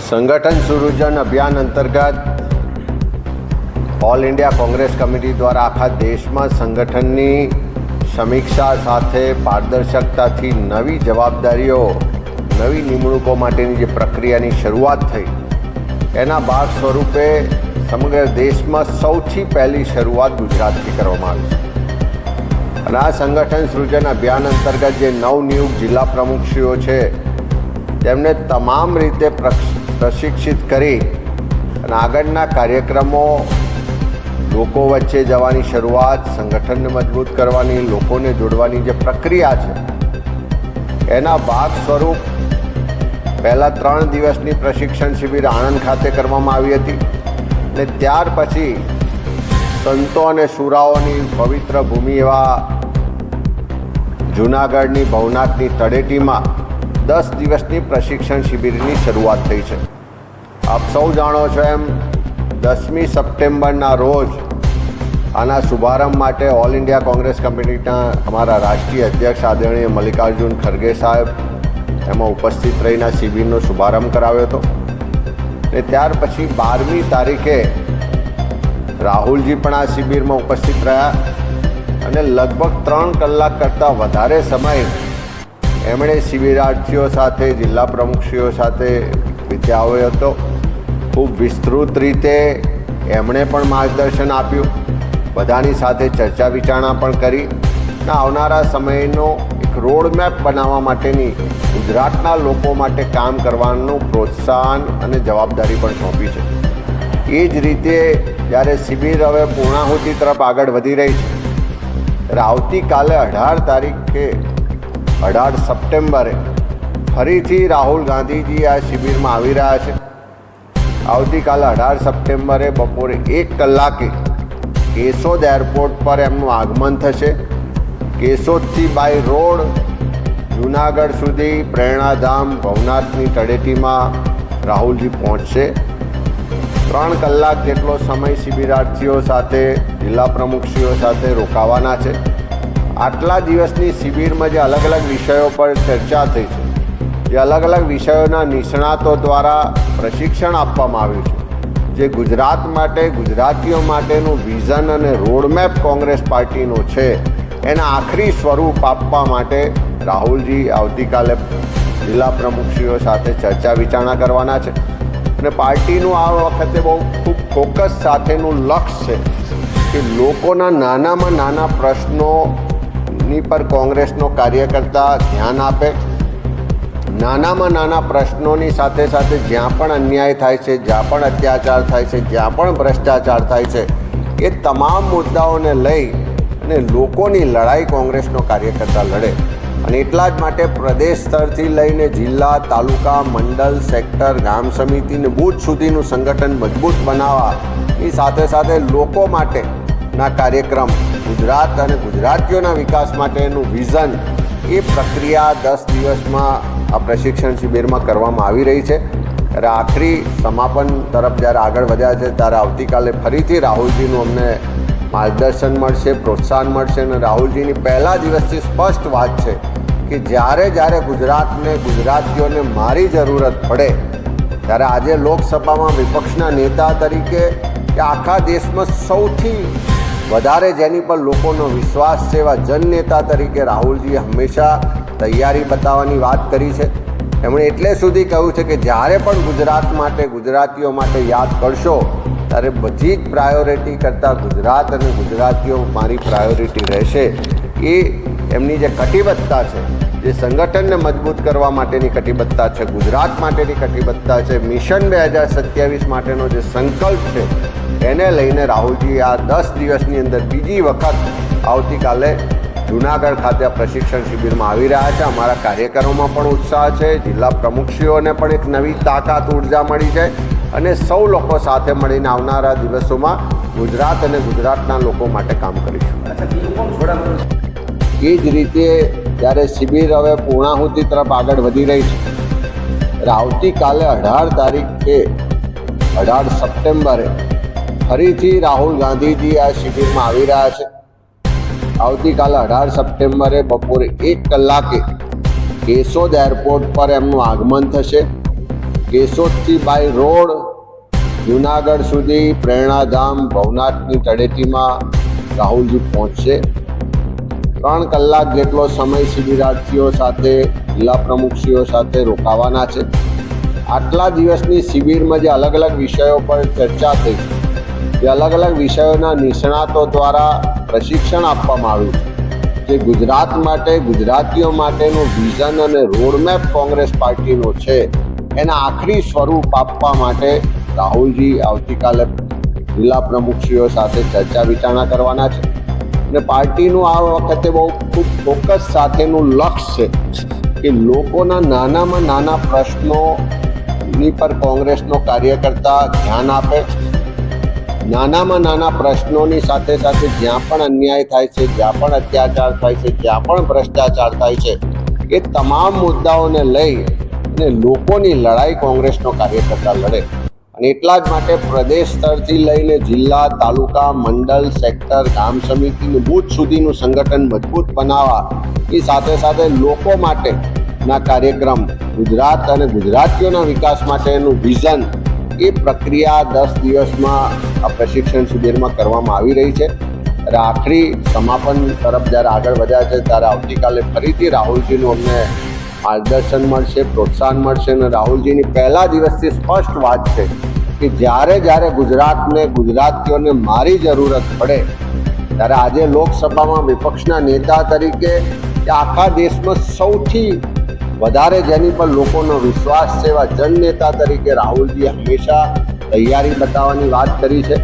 સંગઠન સુરજન અભિયાન અંતર્ગત ઓલ ઇન્ડિયા કોંગ્રેસ કમિટી દ્વારા આખા દેશમાં સંગઠનની સમીક્ષા સાથે પારદર્શકતાથી નવી જવાબદારીઓ, નવી નિમણૂકો માટેની જે પ્રક્રિયાની શરૂઆત થઈ, એના ભાગ સ્વરૂપે સમગ્ર દેશમાં સૌથી પહેલી શરૂઆત ગુજરાતથી કરવામાં આવી છે. અને આ સંગઠન સૃજન અભિયાન અંતર્ગત જે નવનિયુક્ત જિલ્લા પ્રમુખશ્રીઓ છે તેમને તમામ રીતે પ્રશિક્ષિત કરી અને આગળના કાર્યક્રમો, લોકો વચ્ચે જવાની શરૂઆત, સંગઠનને મજબૂત કરવાની, લોકોને જોડવાની જે પ્રક્રિયા છે એના ભાગ સ્વરૂપ પહેલાં 3 દિવસની પ્રશિક્ષણ શિબિર આણંદ ખાતે કરવામાં આવી હતી અને ત્યાર પછી સંતો અને શુરાઓની પવિત્ર ભૂમિ એવા જૂનાગઢની ભવનાથની તળેટીમાં 10 દિવસની પ્રશિક્ષણ શિબિરની શરૂઆત થઈ છે. આપ સૌ જાણો છો એમ 10મી સપ્ટેમ્બરના રોજ આના શુભારંભ માટે ઓલ ઇન્ડિયા કોંગ્રેસ કમિટીના અમારા રાષ્ટ્રીય અધ્યક્ષ આદરણીય મલ્લિકાર્જુન ખરગે સાહેબ એમાં ઉપસ્થિત રહીને શિબિરનો શુભારંભ કરાવ્યો હતો. અને ત્યાર પછી 12મી તારીખે રાહુલજી પણ આ શિબિરમાં ઉપસ્થિત રહ્યા અને લગભગ 3 કલાક કરતાં વધારે સમય એમણે શિબિરાર્થીઓ સાથે, જિલ્લા પ્રમુખશ્રીઓ સાથે વિદ્યાવ્યો હતો. ખૂબ વિસ્તૃત રીતે એમણે પણ માર્ગદર્શન આપ્યું, બધાની સાથે ચર્ચા વિચારણા પણ કરી અને આવનારા સમયનો એક રોડમેપ બનાવવા માટેની ગુજરાતના લોકો માટે કામ કરવાનું પ્રોત્સાહન અને જવાબદારી પણ સોંપી છે. એ જ રીતે જ્યારે શિબિર હવે પૂર્ણાહુતિ તરફ આગળ વધી રહી છે ત્યારે આવતીકાલે 18 તારીખે 18 સપ્ટેમ્બરે ફરીથી રાહુલ ગાંધીજી આ શિબિરમાં આવી રહ્યા છે. આવતીકાલે 18 સપ્ટેમ્બરે બપોરે 1 કલાકે કેશોદ એરપોર્ટ પર એમનું આગમન થશે. કેશોદથી બાય રોડ જૂનાગઢ સુધી પ્રેરણાધામ ભવનાથની તળેટીમાં રાહુલજી પહોંચશે. 3 કલાક જેટલો સમય શિબિરાર્થીઓ સાથે, જિલ્લા પ્રમુખશ્રીઓ સાથે રોકાવાના છે. આટલા દિવસની શિબિરમાં જે અલગ અલગ વિષયો પર ચર્ચા થઈ છે, જે અલગ અલગ વિષયોના નિષ્ણાતો દ્વારા પ્રશિક્ષણ આપવામાં આવ્યું છે, જે ગુજરાત માટે, ગુજરાતીઓ માટેનું વિઝન અને રોડમેપ કોંગ્રેસ પાર્ટીનો છે, એના આખરી સ્વરૂપ આપવા માટે રાહુલજી આવતીકાલે જિલ્લા પ્રમુખશ્રીઓ સાથે ચર્ચા વિચારણા કરવાના છે. અને પાર્ટીનું આ વખતે બહુ ખૂબ ફોકસ સાથેનું લક્ષ્ય છે કે લોકોના નાનામાં નાના પ્રશ્નોની પર કોંગ્રેસનો કાર્યકર્તા ધ્યાન આપે. નાનામાં નાના પ્રશ્નોની સાથે સાથે જ્યાં પણ અન્યાય થાય છે, જ્યાં પણ અત્યાચાર થાય છે, જ્યાં પણ ભ્રષ્ટાચાર થાય છે, એ તમામ મુદ્દાઓને લઈ અને લોકોની લડાઈ કોંગ્રેસનો કાર્યકર્તા લડે. અને એટલા જ માટે પ્રદેશ સ્તરથી લઈને જિલ્લા, તાલુકા, મંડળ, સેક્ટર, ગામ સમિતિ અને બૂથ સુધીનું સંગઠન મજબૂત બનાવવાની સાથે સાથે લોકો માટેના કાર્યક્રમ, ગુજરાત અને ગુજરાતીઓના વિકાસ માટેનું વિઝન, એ પ્રક્રિયા 10 દિવસમાં આ પ્રશિક્ષણ શિબિરમાં કરવામાં આવી રહી છે. ત્યારે આખરી સમાપન તરફ જ્યારે આગળ વધ્યા છે ત્યારે આવતીકાલે ફરીથી રાહુલજીનું અમને માર્ગદર્શન મળશે, પ્રોત્સાહન મળશે. અને રાહુલજીની પહેલા દિવસથી સ્પષ્ટ વાત છે કે જ્યારે ગુજરાતને, ગુજરાતીઓને મારી જરૂરત પડે ત્યારે આજે લોકસભામાં વિપક્ષના નેતા તરીકે કે આખા દેશમાં સૌથી વધારે જેની પર લોકોનો વિશ્વાસ છે એવા જનનેતા તરીકે રાહુલજીએ હંમેશા તૈયારી બતાવવાની વાત કરી છે. એમણે એટલે સુધી કહ્યું છે કે જ્યારે પણ ગુજરાત માટે, ગુજરાતીઓ માટે યાદ કરશો ત્યારે બધી જ પ્રાયોરિટી કરતાં ગુજરાત અને ગુજરાતીઓ મારી પ્રાયોરિટી રહેશે. એ એમની જે કટિબદ્ધતા છે, જે સંગઠનને મજબૂત કરવા માટેની કટિબદ્ધતા છે, ગુજરાત માટેની કટિબદ્ધતા છે, મિશન 2027 માટેનો જે સંકલ્પ છે, એને લઈને રાહુલજી આ 10 દિવસની અંદર બીજી વખત આવતીકાલે જૂનાગઢ ખાતે આ પ્રશિક્ષણ શિબિરમાં આવી રહ્યા છે. અમારા કાર્યકરોમાં પણ ઉત્સાહ છે, જિલ્લા પ્રમુખશ્રીઓને પણ એક નવી તાકાત, ઉર્જા મળી છે અને સૌ લોકો સાથે મળીને આવનારા દિવસોમાં ગુજરાત અને ગુજરાતના લોકો માટે કામ કરીશું. એ જ રીતે જ્યારે શિબિર હવે પૂર્ણાહુતિ તરફ આગળ વધી રહી છે ત્યારે આવતીકાલે 18 તારીખે 18 સપ્ટેમ્બરે ફરીથી રાહુલ ગાંધીજી આ શિબિરમાં આવી રહ્યા છે. આવતીકાલે 18 સપ્ટેમ્બરે બપોરે 1 કલાકે કેશોદ એરપોર્ટ પર એમનું આગમન થશે. કેશોદથી બાય રોડ જુનાગઢ સુધી પ્રેરણાધામ ભવનાથની તળેટીમાં રાહુલજી પહોંચશે. 3 કલાક જેટલો સમય શિબિરાર્થીઓ સાથે, જિલ્લા પ્રમુખશ્રીઓ સાથે રોકાવાના છે. આટલા દિવસની શિબિરમાં જે અલગ અલગ વિષયો પર ચર્ચા થઈ છે, જે અલગ અલગ વિષયોના નિષ્ણાતો દ્વારા પ્રશિક્ષણ આપવામાં આવ્યું છે, જે ગુજરાત માટે, ગુજરાતીઓ માટેનું વિઝન અને રોડમેપ કોંગ્રેસ પાર્ટીનું છે, એના આખરી સ્વરૂપ આપવા માટે રાહુલજી આવતીકાલે જિલ્લા પ્રમુખશ્રીઓ સાથે ચર્ચા વિચારણા કરવાના છે. અને પાર્ટીનું આ વખતે બહુ ખૂબ ફોકસ સાથેનું લક્ષ્ય છે કે લોકોના નાનામાં નાના પ્રશ્નોની પર કોંગ્રેસનો કાર્યકર્તા ધ્યાન આપે. નાનામાં નાના પ્રશ્નોની સાથે સાથે જ્યાં પણ અન્યાય થાય છે, જ્યાં પણ અત્યાચાર થાય છે, જ્યાં પણ ભ્રષ્ટાચાર થાય છે, એ તમામ મુદ્દાઓને લઈ અને લોકોની લડાઈ કોંગ્રેસનો કાર્યકર્તા લડે. અને એટલા જ માટે પ્રદેશ સ્તરથી લઈને જિલ્લા, તાલુકા, મંડળ, સેક્ટર, ગામ સમિતિનું બૂથ સુધીનું સંગઠન મજબૂત બનાવવા, એ સાથે સાથે લોકો માટેના કાર્યક્રમ, ગુજરાત અને ગુજરાતીઓના વિકાસ માટેનું વિઝન, એ પ્રક્રિયા 10 દિવસમાં આ પ્રશિક્ષણ શિબિરમાં કરવામાં આવી રહી છે. અને આખરી સમાપન તરફ જ્યારે આગળ વધ્યા છે ત્યારે આવતીકાલે ફરીથી રાહુલજીનું અમને માર્ગદર્શન મળશે, પ્રોત્સાહન મળશે. અને રાહુલજીની પહેલા દિવસથી સ્પષ્ટ વાત છે કે જ્યારે જ્યારે ગુજરાતને, ગુજરાતીઓને મારી જરૂરત પડે ત્યારે આજે લોકસભામાં વિપક્ષના નેતા તરીકે આખા દેશમાં સૌથી વધારે જેની પર લોકોનો વિશ્વાસ છે એવા જનનેતા તરીકે રાહુલજી હંમેશા તૈયારી બતાવવાની વાત કરી છે.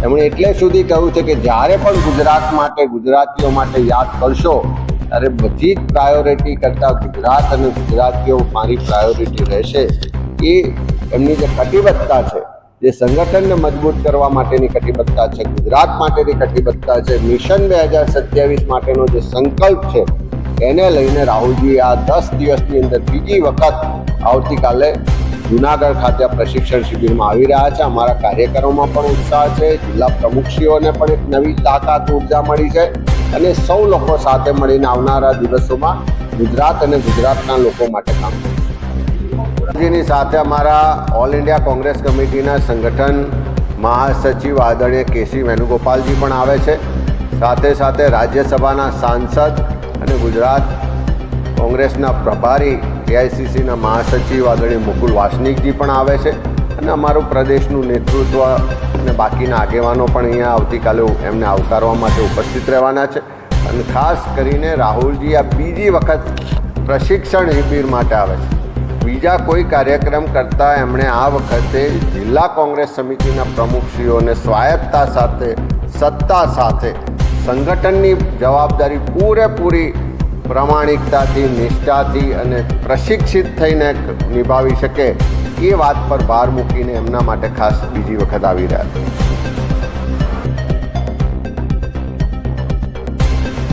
એમણે એટલે સુધી કહ્યું છે કે જ્યારે પણ ગુજરાત માટે, ગુજરાતીઓ માટે યાદ કરશો ત્યારે બધી જ પ્રાયોરિટી કરતાં ગુજરાત અને ગુજરાતીઓ મારી પ્રાયોરિટી રહેશે. એ એમની જે કટિબદ્ધતા છે, જે સંગઠનને મજબૂત કરવા માટેની કટિબદ્ધતા છે, ગુજરાત માટેની કટિબદ્ધતા છે, મિશન 2027 માટેનો જે સંકલ્પ છે, એને લઈને રાહુલજી આ 10 દિવસની અંદર બીજી વખત આવતીકાલે જુનાગઢ ખાતે પ્રશિક્ષણ શિબિરમાં આવી રહ્યા છે. અમારા કાર્યકરોમાં પણ ઉત્સાહ છે, જિલ્લા પ્રમુખશ્રીઓને પણ એક નવી તાકાત, ઉર્જા મળી છે. અને સૌ લોકો સાથે મળીને આવનારા દિવસોમાં ગુજરાત અને ગુજરાતના લોકો માટે કામ કરશે. સાથે અમારા ઓલ ઇન્ડિયા કોંગ્રેસ કમિટીના સંગઠન મહાસચિવ આદરણીય કેસી વેણુગોપાલજી પણ આવે છે. સાથે સાથે રાજ્યસભાના સાંસદ અને ગુજરાત કોંગ્રેસના પ્રભારી એઆઈસીસીના મહાસચિવ આદરણીય મુકુલ વાસનિકજી પણ આવે છે. અને અમારું પ્રદેશનું નેતૃત્વ અને બાકીના આગેવાનો પણ અહીંયા આવતીકાલે એમને આવકારવા માટે ઉપસ્થિત રહેવાના છે. અને ખાસ કરીને રાહુલજી આ બીજી વખત પ્રશિક્ષણ શિબિર માટે આવે છે. બીજા કોઈ કાર્યક્રમ કરતાં એમણે આ વખતે જિલ્લા કોંગ્રેસ સમિતિના પ્રમુખશ્રીઓને સ્વાયત્તતા સાથે, સત્તા સાથે, સંગઠનની જવાબદારી પૂરેપૂરી પ્રામાણિકતાથી, નિષ્ઠાથી અને પ્રશિક્ષિત થઈને નિભાવી શકે એ વાત પર ભાર મૂકીને એમના માટે ખાસ બીજી વખત આવી રહ્યા છે.